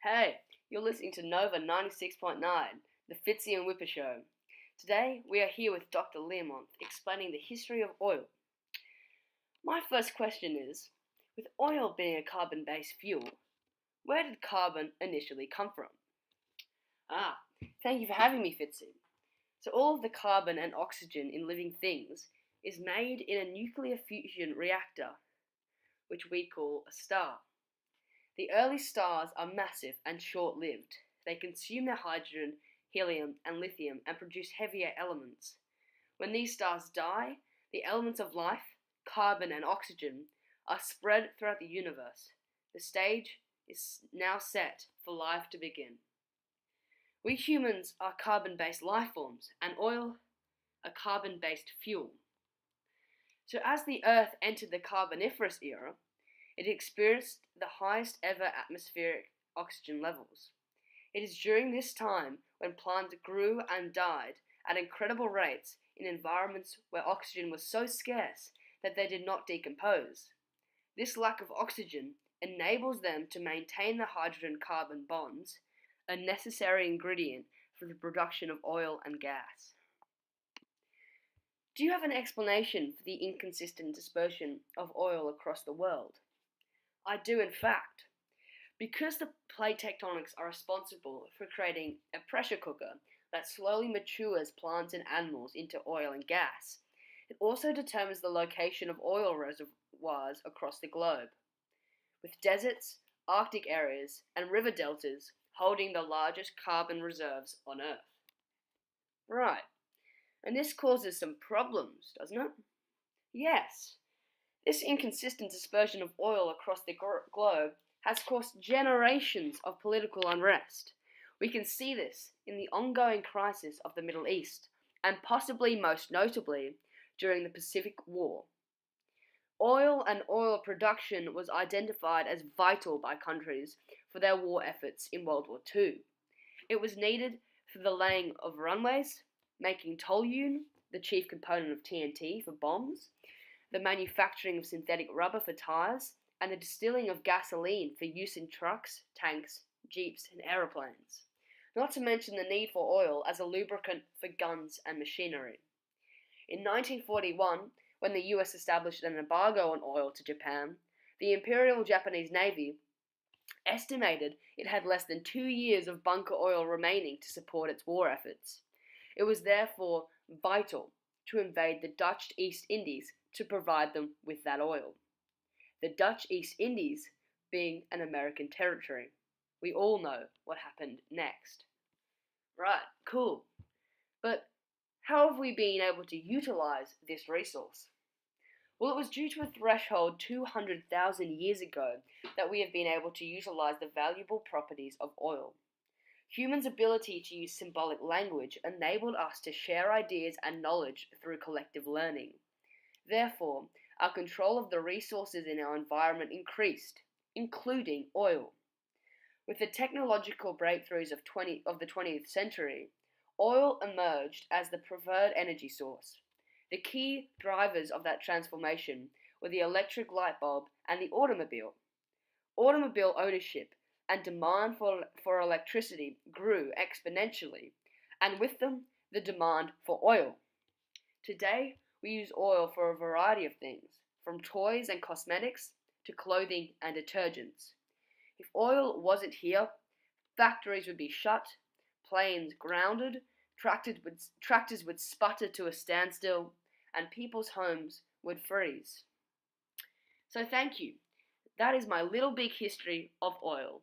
Hey, you're listening to Nova 96.9, the Fitzy and Whipper Show. Today, we are here with Dr. Learmonth explaining the history of oil. My first question is, with oil being a carbon-based fuel, where did carbon initially come from? Thank you for having me, Fitzy. So all of the carbon and oxygen in living things is made in a nuclear fusion reactor, which we call a star. The early stars are massive and short-lived. They consume their hydrogen, helium, and lithium and produce heavier elements. When these stars die, the elements of life, carbon and oxygen, are spread throughout the universe. The stage is now set for life to begin. We humans are carbon-based life forms, and oil a carbon-based fuel. So as the Earth entered the Carboniferous era, it experienced the highest ever atmospheric oxygen levels. It is during this time when plants grew and died at incredible rates in environments where oxygen was so scarce that they did not decompose. This lack of oxygen enables them to maintain the hydrogen-carbon bonds, a necessary ingredient for the production of oil and gas. Do you have an explanation for the inconsistent dispersion of oil across the world? I do, in fact. Because the plate tectonics are responsible for creating a pressure cooker that slowly matures plants and animals into oil and gas, it also determines the location of oil reservoirs across the globe, with deserts, Arctic areas, and river deltas holding the largest carbon reserves on Earth. Right, and this causes some problems, doesn't it? Yes. This inconsistent dispersion of oil across the globe has caused generations of political unrest. We can see this in the ongoing crisis of the Middle East, and possibly most notably during the Pacific War. Oil and oil production was identified as vital by countries for their war efforts in World War II. It was needed for the laying of runways, making toluene, the chief component of TNT for bombs, the manufacturing of synthetic rubber for tires, and the distilling of gasoline for use in trucks, tanks, jeeps, and aeroplanes. Not to mention the need for oil as a lubricant for guns and machinery. In 1941, when the US established an embargo on oil to Japan, the Imperial Japanese Navy estimated it had less than 2 years of bunker oil remaining to support its war efforts. It was therefore vital to invade the Dutch East Indies to provide them with that oil. The Dutch East Indies being an American territory. We all know what happened next. Right, cool. But how have we been able to utilize this resource? Well, it was due to a threshold 200,000 years ago that we have been able to utilize the valuable properties of oil. Humans' ability to use symbolic language enabled us to share ideas and knowledge through collective learning. Therefore, our control of the resources in our environment increased, including oil. With the technological breakthroughs of the 20th century, oil emerged as the preferred energy source. The key drivers of that transformation were the electric light bulb and the automobile. Automobile ownership and demand for electricity grew exponentially, and with them, the demand for oil. Today, we use oil for a variety of things, from toys and cosmetics to clothing and detergents. If oil wasn't here, factories would be shut, planes grounded, tractors would sputter to a standstill, and people's homes would freeze. So thank you. That is my little big history of oil.